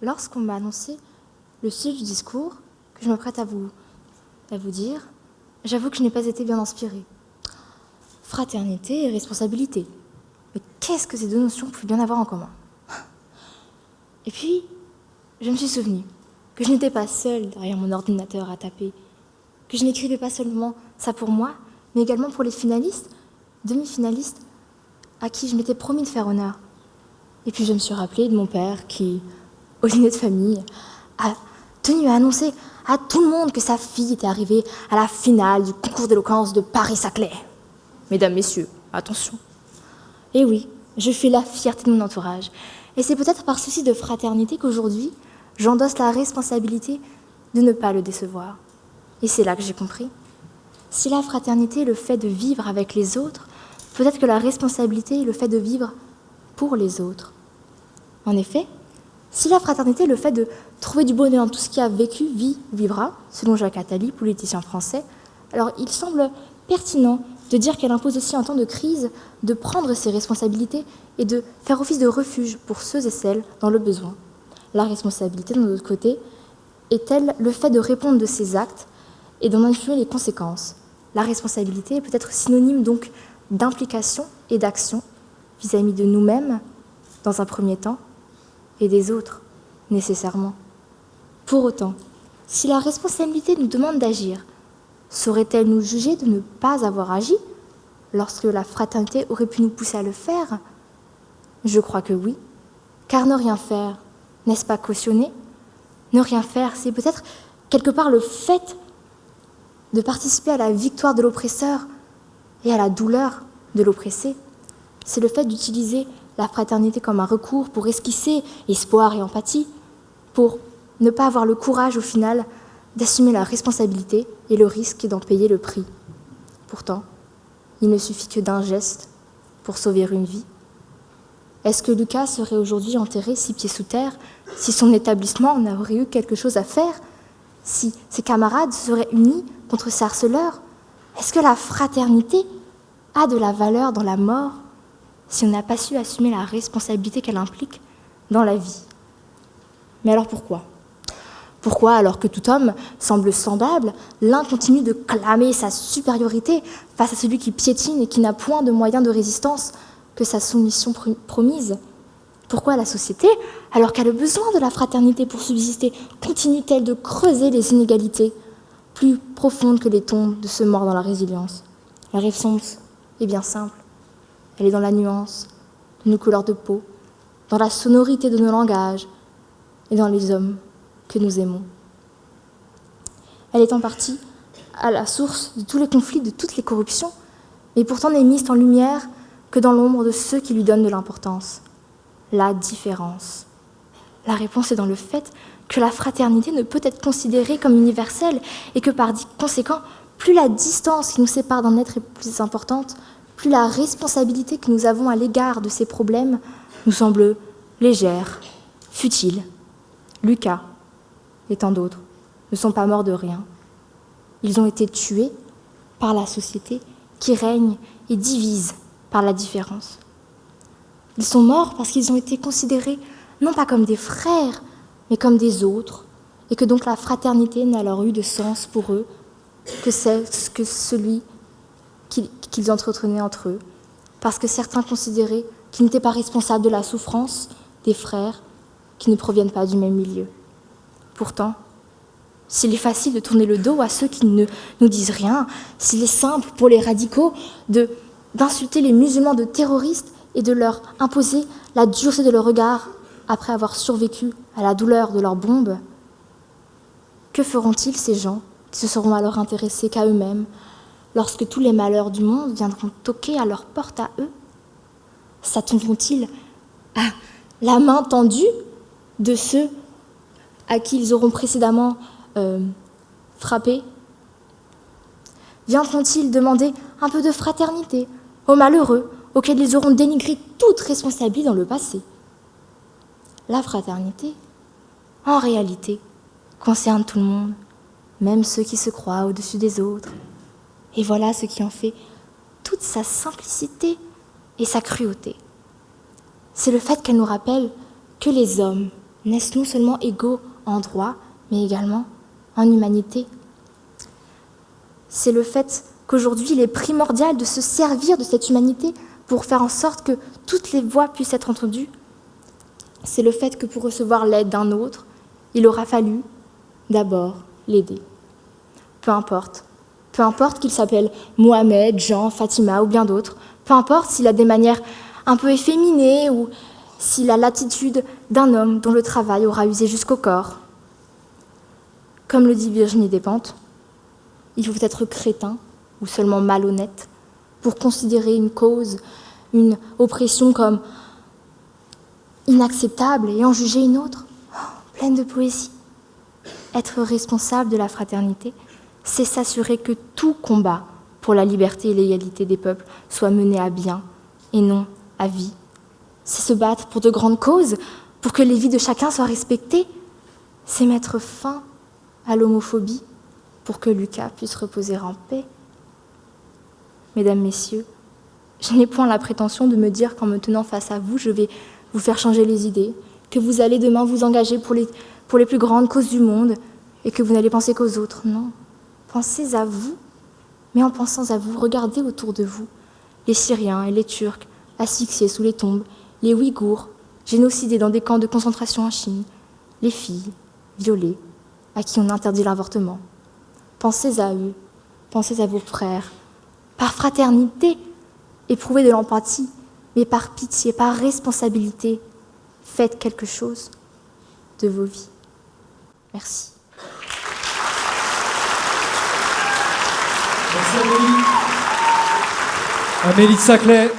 lorsqu'on m'a annoncé le sujet du discours que je me prête à vous dire, j'avoue que je n'ai pas été bien inspirée. Fraternité et responsabilité. Mais qu'est-ce que ces deux notions pouvaient bien avoir en commun? Et puis, je me suis souvenu que je n'étais pas seule derrière mon ordinateur à taper, que je n'écrivais pas seulement ça pour moi, mais également pour les finalistes, demi-finalistes, à qui je m'étais promis de faire honneur. Et puis je me suis rappelée de mon père qui, au dîner de famille, a tenu à annoncer à tout le monde que sa fille était arrivée à la finale du concours d'éloquence de Paris-Saclay. Mesdames, messieurs, attention. Et oui, je fais la fierté de mon entourage. Et c'est peut-être par souci de fraternité qu'aujourd'hui, j'endosse la responsabilité de ne pas le décevoir. Et c'est là que j'ai compris. Si la fraternité est le fait de vivre avec les autres, peut-être que la responsabilité est le fait de vivre pour les autres. En effet, si la fraternité est le fait de trouver du bonheur dans tout ce qui a vécu, vit ou vivra, selon Jacques Attali, politicien français, alors il semble pertinent de dire qu'elle impose aussi en temps de crise de prendre ses responsabilités et de faire office de refuge pour ceux et celles dans le besoin. La responsabilité, d'un autre côté, est-elle le fait de répondre de ses actes et d'en assumer les conséquences? La responsabilité est peut-être synonyme donc d'implication et d'action vis-à-vis de nous-mêmes, dans un premier temps, et des autres, nécessairement. Pour autant, si la responsabilité nous demande d'agir, saurait-elle nous juger de ne pas avoir agi lorsque la fraternité aurait pu nous pousser à le faire? Je crois que oui, car ne rien faire, n'est-ce pas cautionner? Ne rien faire, c'est peut-être quelque part le fait de participer à la victoire de l'oppresseur et à la douleur de l'oppressé. C'est le fait d'utiliser la fraternité comme un recours pour esquisser espoir et empathie, pour ne pas avoir le courage au final d'assumer la responsabilité et le risque d'en payer le prix. Pourtant, il ne suffit que d'un geste pour sauver une vie. Est-ce que Lucas serait aujourd'hui enterré 6 pieds sous terre si son établissement en aurait eu quelque chose à faire? Si ses camarades seraient unis contre ses harceleurs? Est-ce que la fraternité a de la valeur dans la mort si on n'a pas su assumer la responsabilité qu'elle implique dans la vie? Mais alors pourquoi? Pourquoi, alors que tout homme semble semblable, l'un continue de clamer sa supériorité face à celui qui piétine et qui n'a point de moyens de résistance que sa soumission promise? Pourquoi la société, alors qu'elle a besoin de la fraternité pour subsister, continue-t-elle de creuser les inégalités plus profondes que les tombes de se mordre dans la résilience? La réponse est bien simple. Elle est dans la nuance de nos couleurs de peau, dans la sonorité de nos langages et dans les hommes que nous aimons. Elle est en partie à la source de tous les conflits, de toutes les corruptions, mais pourtant n'est mise en lumière que dans l'ombre de ceux qui lui donnent de l'importance. La différence. La réponse est dans le fait que la fraternité ne peut être considérée comme universelle et que par conséquent, plus la distance qui nous sépare d'un être est plus importante, plus la responsabilité que nous avons à l'égard de ces problèmes nous semble légère, futile. Lucas et tant d'autres ne sont pas morts de rien. Ils ont été tués par la société qui règne et divise par la différence. Ils sont morts parce qu'ils ont été considérés non pas comme des frères, mais comme des autres, et que donc la fraternité n'a alors eu de sens pour eux que celui qu'ils entretenaient entre eux, parce que certains considéraient qu'ils n'étaient pas responsables de la souffrance des frères qui ne proviennent pas du même milieu. Pourtant, s'il est facile de tourner le dos à ceux qui ne nous disent rien, s'il est simple pour les radicaux d'insulter les musulmans de terroristes et de leur imposer la dureté de leur regard après avoir survécu à la douleur de leurs bombes, que feront-ils ces gens qui se seront alors intéressés qu'à eux-mêmes lorsque tous les malheurs du monde viendront toquer à leur porte à eux? S'attendront-ils à la main tendue de ceux à qui ils auront précédemment frappé? Viendront-ils demander un peu de fraternité aux malheureux auxquels ils auront dénigré toute responsabilité dans le passé? La fraternité, en réalité, concerne tout le monde, même ceux qui se croient au-dessus des autres. Et voilà ce qui en fait toute sa simplicité et sa cruauté. C'est le fait qu'elle nous rappelle que les hommes N'est-ce non seulement égaux en droit, mais également en humanité? C'est le fait qu'aujourd'hui, il est primordial de se servir de cette humanité pour faire en sorte que toutes les voix puissent être entendues. C'est le fait que pour recevoir l'aide d'un autre, il aura fallu d'abord l'aider. Peu importe qu'il s'appelle Mohamed, Jean, Fatima ou bien d'autres, peu importe s'il a des manières un peu efféminées ou s'il a l'attitude d'un homme dont le travail aura usé jusqu'au corps. Comme le dit Virginie Despentes, il faut être crétin ou seulement malhonnête pour considérer une cause, une oppression comme inacceptable et en juger une autre, pleine de poésie. Être responsable de la fraternité, c'est s'assurer que tout combat pour la liberté et l'égalité des peuples soit mené à bien et non à vie. C'est se battre pour de grandes causes, pour que les vies de chacun soient respectées. C'est mettre fin à l'homophobie pour que Lucas puisse reposer en paix. Mesdames, Messieurs, je n'ai point la prétention de me dire qu'en me tenant face à vous, je vais vous faire changer les idées, que vous allez demain vous engager pour les plus grandes causes du monde et que vous n'allez penser qu'aux autres. Non, pensez à vous, mais en pensant à vous, regardez autour de vous les Syriens et les Turcs asphyxiés sous les tombes, les Ouïghours génocidés dans des camps de concentration en Chine, les filles violées à qui on interdit l'avortement. Pensez à eux, pensez à vos frères. Par fraternité, éprouvez de l'empathie, mais par pitié, par responsabilité, faites quelque chose de vos vies. Merci. Merci Amélie. Amélie Saclay.